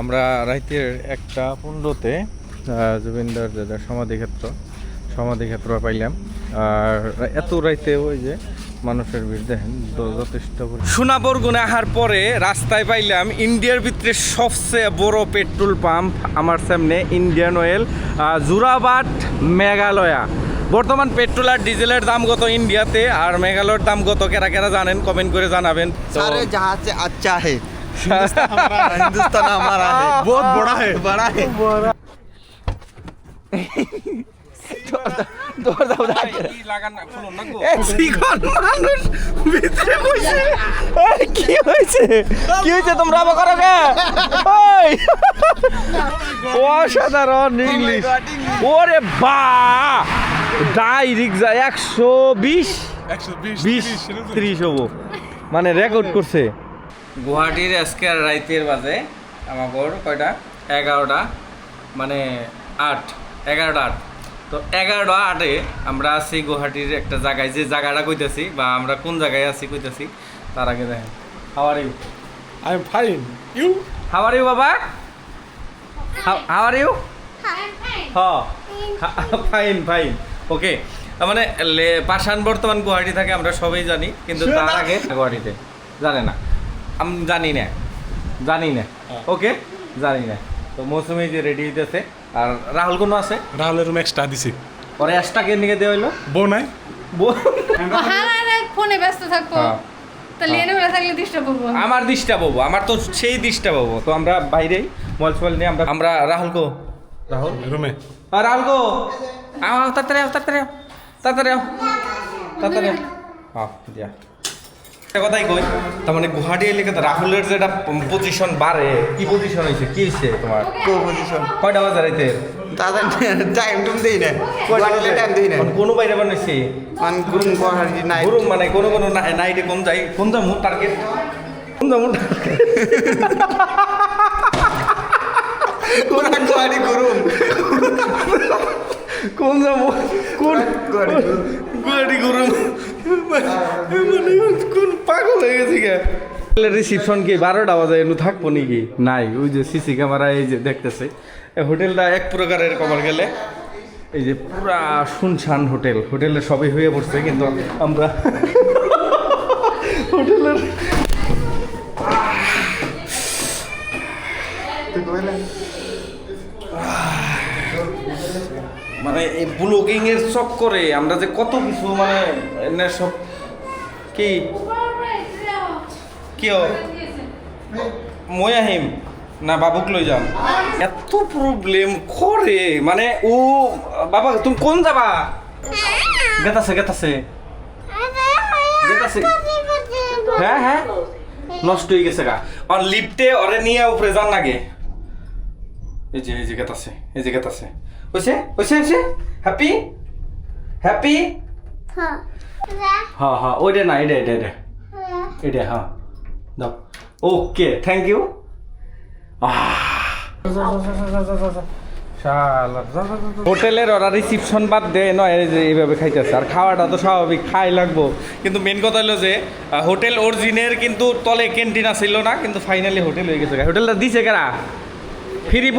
আমরা রাইতের 1:15-তে জুবিনদার যে সমাধিক্ষেত্র পাইলাম। আর এত রাইতে ওই যে মানুষের ভিড় দেখেন যথেষ্ট। সোনাবরগুনে আসার পরে রাস্তায় পাইলাম ইন্ডিয়ার ভিতরে সবচেয়ে বড় পেট্রোল পাম্প আমার সামনে, ইন্ডিয়ান অয়েল, জোরাবাট, মেঘালয়া। বর্তমান পেট্রোল আর ডিজেলের দাম কত ইন্ডিয়াতে আর মেঘালয়ের দাম কত কেরা কেরা জানেন কমেন্ট করে জানাবেন। सारे जहाँ से अच्छा है हिंदुस्तान हमारा है बहुत बड़ा है অসাধারণ ইংলিশ। ওরে বা ডাইরেক্ট যায় 120-30 হবো, মানে রেকর্ড করছে। গুয়াহাটির আজকে রাইতের বাজে আমার কয়টা 11টা, মানে 11টা 8। তো 11টা 8-এ আমরা আছি গুয়াহাটির একটা জায়গায়, যে জায়গাটা কইতেছি বা আমরা কোন জায়গায় আছি কইতেছি তার আগে দেখেন। How are you? I am fine. You? How are you বাবা? How are you? হ্যাঁ ফাইন ফাইন ওকে। মানে পাশান বর্তমান গুয়াহাটি থাকে আমরা সবাই জানি, কিন্তু তার আগে গুয়াহাটিতে জানে না, আমি জানি না ওকে জানি না। তো মৌসুমি যে রেডি হইতেছে, আর রাহুল কোনো আছে? রাহুলের রুম এক্সট্রা দিছি। পরে এক্সট্রা নিয়ে দেওয়া হইলো বউ নাই? ফোনে ব্যস্ত থাকবো, হ্যাঁ। তাহলে এনে বেলা থাকলে ডিস্টার্ব করবো। আমার ডিস্টার্ব হবো, আমার তো সেই ডিস্টার্ব হবো। তো আমরা বাইরেই মোবাইল ফোবাইল নিয়ে আমরা রাহুল রুমে রাহুল গো তাড়াতাড়ি হ্যাঁ দিয়া কথাই কই। তার মানে গুয়াহাটি এলাকাতে রাহুলের যেটা পজিশন বাড়ে, কি পজিশন হয়েছে, কি হয়েছে তোমার? को पोजीशन কয়টা বাজে রাইতে? दादा टाइम तुम देई ना वाले टाइम देई ना কোনো বাইরে বানাইছি मान गुरुम को हर नाइट গুরুম, মানে কোনো নাইটে কোন যাই, কোন যাবো টার্গেট, पूरा गाड़ी गुरुम কোন যাবো কোন गाड़ी गुरुम গুয়াহাটি গুরুম, মানে কোন পাগল হয়ে গেছি গে। রিসিপশন কি 12টা বাজে এনু থাকবো নাকি? নাই, ওই যে সিসি ক্যামেরা এই যে দেখতেছে। এই হোটেলটা এক প্রকারের কভার গেলে এই যে পুরা শুনশান হোটেলে সবই হয়ে পড়ছে, কিন্তু আমরা হোটেলের মানে এই ব্লগিং এর চক্করে আমরা যে কত কিছু মানে এনে সব কি মই আহিম না বাবুক লই যাম, এত প্রবলেম করে। মানে ও বাবা তুমি কোন যাবা? গেতাছে হ্যাঁ নষ্ট হয়ে গেছে গা। আর লিফটে ওরে নিয়ে উপরে যান নাগে। এই যে গেতাছে হইছে হ্যাপি হ্যাঁ ওইটা না এটা হ্যাঁ দাও। Okay thank you. হোটেলের ওরা রিসিপশন বাদ দেয় নয়, এই যে এইভাবে খাইতেছে। আর খাওয়াটা তো স্বাভাবিক খাই লাগবো, কিন্তু মেন কথা হলো যে হোটেল অরিজিনের কিন্তু তলে ক্যান্টিন ছিল না, কিন্তু ফাইনালি হোটেল হয়ে গেছে। হোটেলটা দিছে কারা? ফ্রি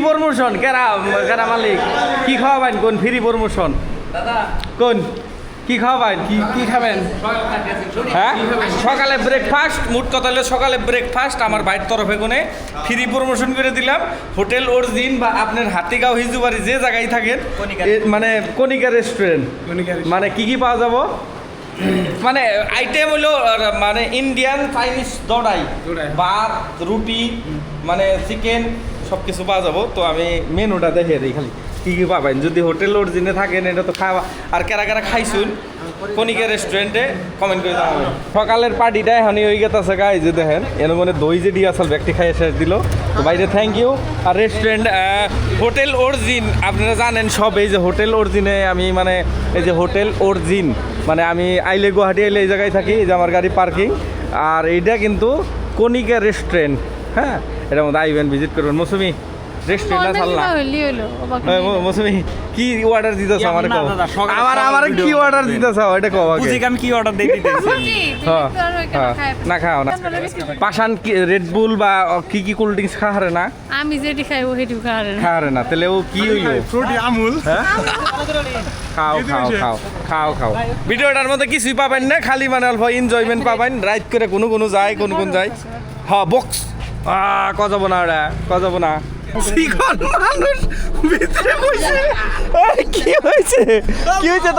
প্রমোশন কেরা মালিক? কি খাওয়াবেন কোন? ফ্রি প্রমোশন কোন? কি খাওয়াবেন? কি খাবেন? হ্যাঁ সকালে ব্রেকফাস্ট, মোট কথা হলো সকালে ব্রেকফাস্ট আমার বাইর তরফে কোনে ফ্রি প্রমোশন করে দিলাম। হোটেল অরিজিন বা আপনার হাতিগাঁও হিজুবাড়ি যে জায়গায় থাকেন, মানে কণিকা রেস্টুরেন্ট, মানে কি পাওয়া যাব? মানে আইটেম হলো মানে ইন্ডিয়ান চাইনিজ দড়াই, ভাত রুটি মানে চিকেন সব কিছু পাওয়া যাবো। তো আমি মেনুটা দেখে দিই খালি কি পাবেন। যদি হোটেল অরিজিনে থাকেন এটা তো খাওয়া। আর কারা খাইছুন কণিকা রেস্টুরেন্টে কমেন্ট করে জানাবেন। সকালের পার্টিটা এখনই হয়ে গেছে গা, এই যে দেখেন এর মানে দই যে দিয়ে আসল ব্যক্তি খাইয়ে শেষ দিল। তো বাইরে থ্যাংক ইউ। আর রেস্টুরেন্ট হোটেল অরিজিন আপনারা জানেন সব। এই যে হোটেল অরিজিনে আমি মানে এই যে হোটেল অরিজিন মানে আমি আইলে গুয়াহাটি আইলে এই জায়গায় থাকি, এই যে আমার গাড়ি পার্কিং। আর এইটা কিন্তু কণিকা রেস্টুরেন্ট, হ্যাঁ এটার মধ্যে আইবেন ভিজিট করবেন। মৌসুমি রেস্টুরেন্ট ছাড়লাম। মৌসুমি কি অর্ডার দিতেছ ইয়া, আমারে না, কও দাদা, সকালে আমার সকালে আমারে ভিডিও কি অর্ডার করতেছেন। দিতেছ এটা কও আগে বুঝি আমি কি অর্ডার দিয়ে দিতেছি রুটি হ্যাঁ, তো আর ওইখানে হ্যাঁ। খায় না খাও না পাশান কি রেড বুল বা কি কি কোল্ড ড্রিঙ্কস খাহারে না আমি যেটি খাই ও হেঁটু খাওয়ারে না খাহারে না তাহলে ও কি হইলো ফ্রুটি আমুল খাও খাও খাও খাও খাও ভিডিওটার মধ্যে কিছুই পাবেন না খালি মানে অল্প এনজয়মেন্ট পাবেন রাইড করে কোনো যায় কোন যায় হ্যাঁ বক্স কজাব না ওরা কজাব না শিখন মানুষ ভিতরে বসে এই, কি হয়েছে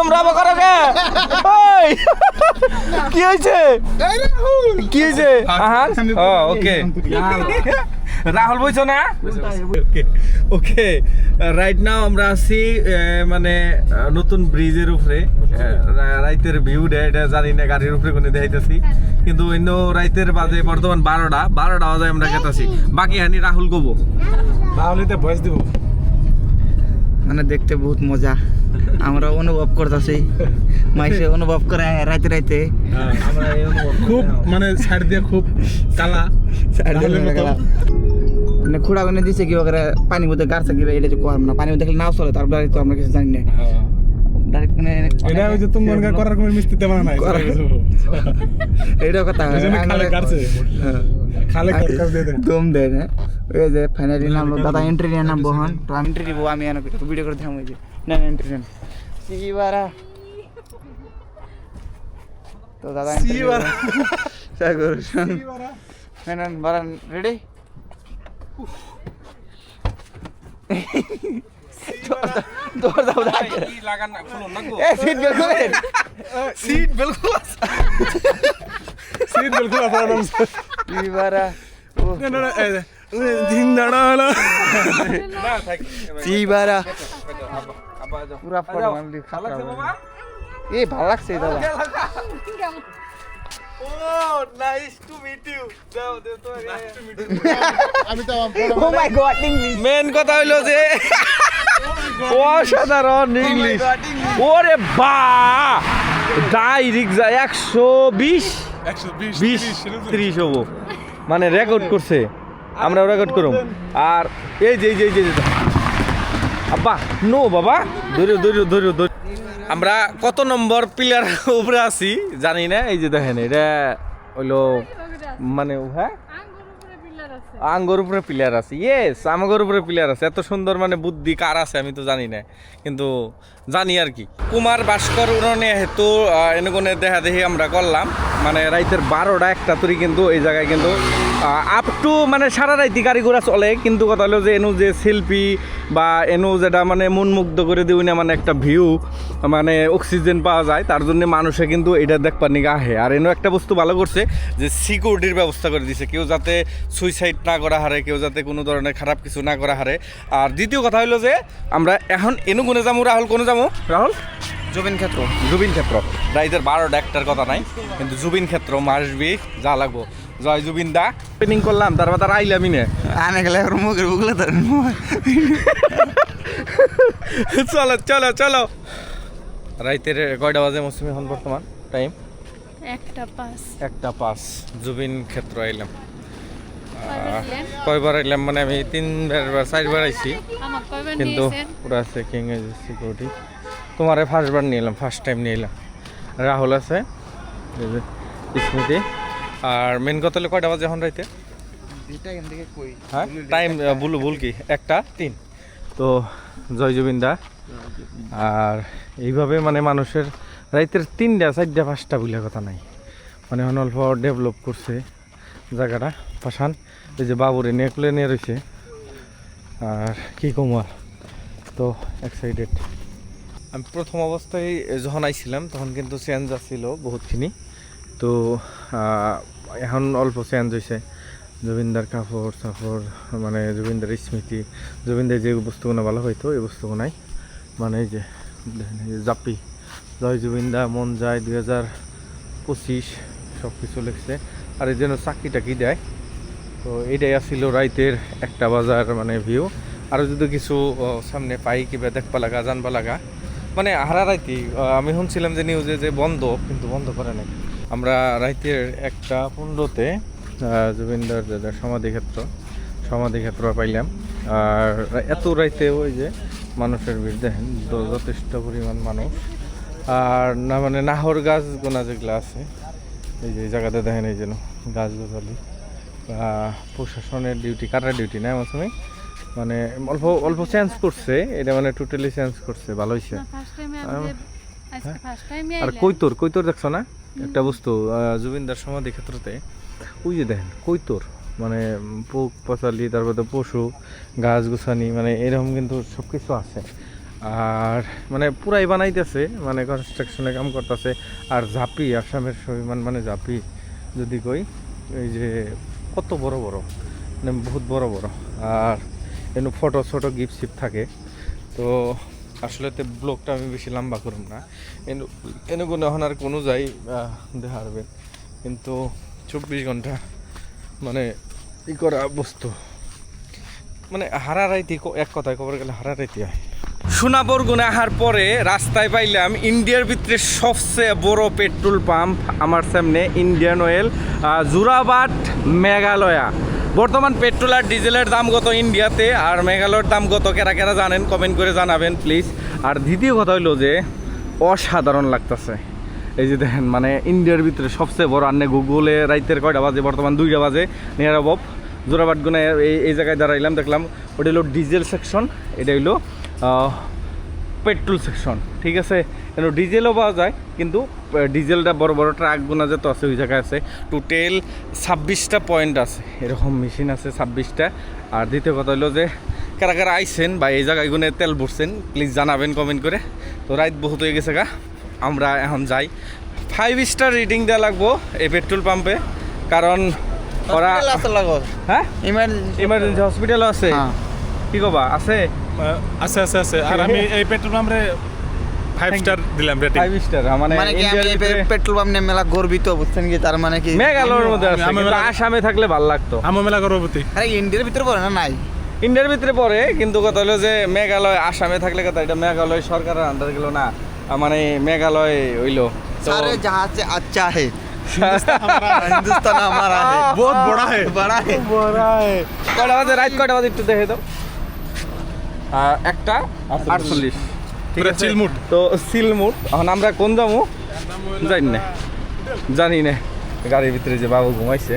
তোমরা আবার করো কে ওই কি হয়েছে আহান ওকে রাহুল বলছো না ওকে রাইট নাও আমরা আছি মানে নতুন ব্রিজের উপরে রাইতের ভিউ এটা জানি না গাড়ির উপরে কোনে দেখাইতেছি কিন্তু অন্য রাইতের বাজে বর্তমান 12টা বাজে আমরা গেতাছি বাকি হানি রাহুল কবো তাহলে তো ভয়েস দিব মানে দেখতে বহুত মজা আমরা অনুভব করতেছি মাইসে অনুভব করে রাইতে রাইতে খুব মানে সাইড দিয়ে খুব কালা মানে খুঁড়া গুনে দিছে কি করে পানির মধ্যে গাছ থাকবে এটা যে করব না পানির মধ্যে দেখলে নাও চলে তারপরে তো আমরা কিছু জানি না ডাইরেক্ট মানে এটা ওই যে তুমি মনকা করার কোনো মিষ্টি দেবা না এইটা কথা খালে কাটছে খালে কাট দিয়ে দেন দম দেয় না ওই যে ফাইনালি নামলো দাদা এন্ট্রি নিয়ে নাম বহন তো আমি এন্ট্রি দিব আমি এনে ভিডিও করে দেখাম ওই যে না এন্ট্রি নেন সিবারা তো দাদা সিবারা সাগর নেন বারান রেডি দৌড় দাও দাও লাগান না খুলুন না এ সিট বেল খুলেন সিট বিলকুল সিট বিলকুল আপনার সিবারা ও দিন দাঁড়ালা না থাক সিবারা আবা যাও পুরা ফরমালি খাতা এ ভালো লাগছে দাদা ও নাইস টু মিট ইউ দাও তো আমি তো ও মাই গড ইংলিশ মেন কথা হইলো যে অসাধারণ ইংলিশ ওরে বা ডাইরেক্ট যায় 120 20 30 হবো মানে রেকর্ড করছে আমরা রেকর্ড করুম আর এই যে আব্বা নো বাবা ধরো আমরা কত নম্বর পিলার উপরে আছি জানি না এই যে দেখেন এটা হইলো মানে হ্যাঁ আঙ্গর উপরে প্লেয়ার আছে ইয়েস আমগর উপরে প্লেয়ার আছে এত সুন্দর মানে বুদ্ধি কার আছে আমি তো জানি না কিন্তু জানি আর কি কুমার ভাস্কর উড়নে হেতু এনগনে দেখা দেখি আমরা করলাম মানে রাইতের 12টা 1টা তরি কিন্তু এই জায়গায় কিন্তু আপ টু মানে সারা রাইতি গাড়ি ঘোড়া চলে কিন্তু কথা হলো যে এনু যে সেলফি বা এনু যেটা মানে মন মুগ্ধ করে দিই না মানে একটা ভিউ মানে অক্সিজেন পাওয়া যায় তার জন্য মানুষে কিন্তু এটা দেখবার নিকে আহে আর এনু একটা বস্তু ভালো করছে যে সিকিউরিটির ব্যবস্থা করে দিছে কেউ যাতে সুইসাইড না করা হারে কেউ যাতে কোনো ধরনের খারাপ কিছু না করা হারে আর দ্বিতীয় কথা হলো যে আমরা এখন এনু গুনে যাবো রাহুল কোনে যাবো রাহুল জুবিন ক্ষেত্র জুবিন ক্ষেত্র রাইতের 12টা একটার কথা নাই কিন্তু জুবিন ক্ষেত্র মাসবি যা লাগবো জয় জুবিন দা ট্রেনিং করলাম তারপর তার আইলামই না আনে গেলে মুখের বুকলে ধরেন চলো রাইতের কয়টা বাজে মৌসুমি এখন বর্তমান টাইম 1:05 জুবিন ক্ষেত্র আইলাম কয়বার আইলাম মানে আমি 4বার আইছি কিন্তু পুরা চেকিং সিকিউরিটি তোমারে ফার্স্টবার নিয়ে এলাম ফার্স্ট টাইম নিয়ে এলাম রাহুল আছে স্মৃতি আর মেন কথা হলো কয়টা বাজে এখন রাইতে হ্যাঁ টাইম ভুল কি 1:03 তো জয় জুবিন দা আর এইভাবে মানে মানুষের রাইতের 3টা 4টা 5টা বলে কথা নাই মানে এখন অল্প ডেভেলপ করছে জায়গাটা পাশান এই যে বাবুরে নেকলে নিয়ে রয়েছে আর কি কমার তো এক্সাইটেড আমি প্রথম অবস্থায় যখন আইছিলাম তখন কিন্তু চেঞ্জ আসছিল বহুতখিনি তো এখন অল্প চেঞ্জ হয়েছে জুবিনদার কাপড় সাপড় মানে জুবিনদার স্মৃতি জুবিনদার যে বস্তুগুলো ভালো হইতো এই বস্তুগুলো নাই মানে এই যে জাপি জয় জুবিনদা মন যায় 2025 সব কিছু লিখছে আর এই জন্য চাকরি টাকি দেয় তো এইটাই আসছিল রাইতের 1টা বাজার মানে ভিউ আর যদি কিছু সামনে পাই কিবা দেখবা লাগা জানবা লাগা মানে হারা রাইতে আমি শুনছিলাম যে নিউজে যে বন্ধ কিন্তু বন্ধ করে নাই আমরা রাইতের 1:15-তে জুবিনদার সমাধিক্ষেত্র পাইলাম আর এত রাইতে ওই যে মানুষের ভিড় দেখেন যথেষ্ট পরিমাণ মানুষ। আর না মানে নাহর গাছ গোনা যেগুলো আছে এই যে এই জায়গাতে দেখেন এই যেন গাছ গোছালি প্রশাসনের ডিউটি কাটার ডিউটি না আমার সময় মানে অল্প অল্প চেঞ্জ করছে এটা মানে টোটালি চেঞ্জ করছে ভালো হয়েছে। ফার্স্ট টাইম আজকে ফার্স্ট টাইম আর কৈতর দেখছো না একটা বস্তু জুবিনদার সমাধি ক্ষেত্রতে ওই যে দেখেন কৈতর মানে পোক পচালি তারপরে পশু গাছ গোছানি মানে এরকম কিন্তু সব কিছু আছে। আর মানে পুরাই বানাইতেছে মানে কনস্ট্রাকশনে কাম করতেছে। আর ঝাঁপি আসামের সবিমান মানে ঝাঁপি যদি কই এই যে কত বড় বড় মানে বহুত বড় বড়। আর এনু ফটো ছোটো গিফট শিপ থাকে। তো আসলে তো ব্লগটা আমি বেশি লম্বা করব না এনু কোনো এখন আর কোনো যাই দেখা পারবেন কিন্তু 24 ঘন্টা মানে ই করা বস্তু মানে হারারাইতি এক কথায় খবর গেলে হারারাইতি হয়। সোনাপুর গুনে আসার পরে রাস্তায় পাইলাম ইন্ডিয়ার ভিতরে সবচেয়ে বড় পেট্রোল পাম্প আমার সামনে ইন্ডিয়ান অয়েল জোরাবাট মেঘালয়া। বর্তমান পেট্রোল আর ডিজেলের দাম কত ইন্ডিয়াতে আর মেঘালয়ের দাম কত কেরা কেরা জানেন কমেন্ট করে জানাবেন প্লিজ। আর দ্বিতীয় কথা হইলো যে অসাধারণ লাগতেছে এই যে দেখেন মানে ইন্ডিয়ার ভিতরে সবচেয়ে বড় আন্নে গুগলে রাইতের কয়টা বাজে বর্তমান 2টা বাজে নিয়ার অবব জোরাবাট গুনে এই জায়গায় দাঁড়াইলাম দেখলাম ওটা হলো ডিজেল সেকশন এটা হইলো পেট্রোল সেকশন ঠিক আছে। কেন ডিজেলও পাওয়া যায় কিন্তু ডিজেলটা বড় বড় ট্রাক গোনা যেত আছে ওই জায়গায় আছে। টোটাল 26টা পয়েন্ট আছে এরকম মেশিন আছে 26টা। আর দ্বিতীয় কথা হলো যে কারা কারা আইসেন বা এই জায়গায় গুনে তেল ভরছেন প্লিজ জানাবেন কমেন্ট করে। তো রাত বহুত হয়ে গেছে গা আমরা এখন যাই 5 স্টার রেটিং দেওয়া লাগবো এই পেট্রোল পাম্পে কারণ ওরা হ্যাঁ ইমার্জেন্সি হসপিটালও আছে কি কবা আছে আছে আছে আছে আর আমি এই পেট্রোল পাম্পে 5 স্টার দিলাম রেটিং 5 স্টার মানে কি আমি এই পেট্রোল পাম্প নিয়ে মেলা গর্বিত বুঝছেন কি তার মানে কি মেঘালয়ের মধ্যে আছে কিন্তু আসামে থাকলে ভালো লাগতো। আমার মেলা গর্ববতী আরে ইন্ডিয়ার ভিতরে পড়ে না নাই ইন্ডিয়ার ভিতরে পড়ে কিন্তু কথা হলো যে মেঘালয় আসামে থাকলে কথা এটা মেঘালয় সরকারের আন্ডার গেল না মানে মেঘালয় হইলো তো सारे जहाँ से अच्छा है हिंदुस्तान हमारा है बहुत बड़ा है কয়টা বাজে রাত কয়টা বাজে একটু দেখে দাও 1:48 ঠিক আছে চিলমুট তো সিলমুট এখন আমরা কোন যাবো জানি না গাড়ির ভিতরে যে বাবু ঘুমাইছে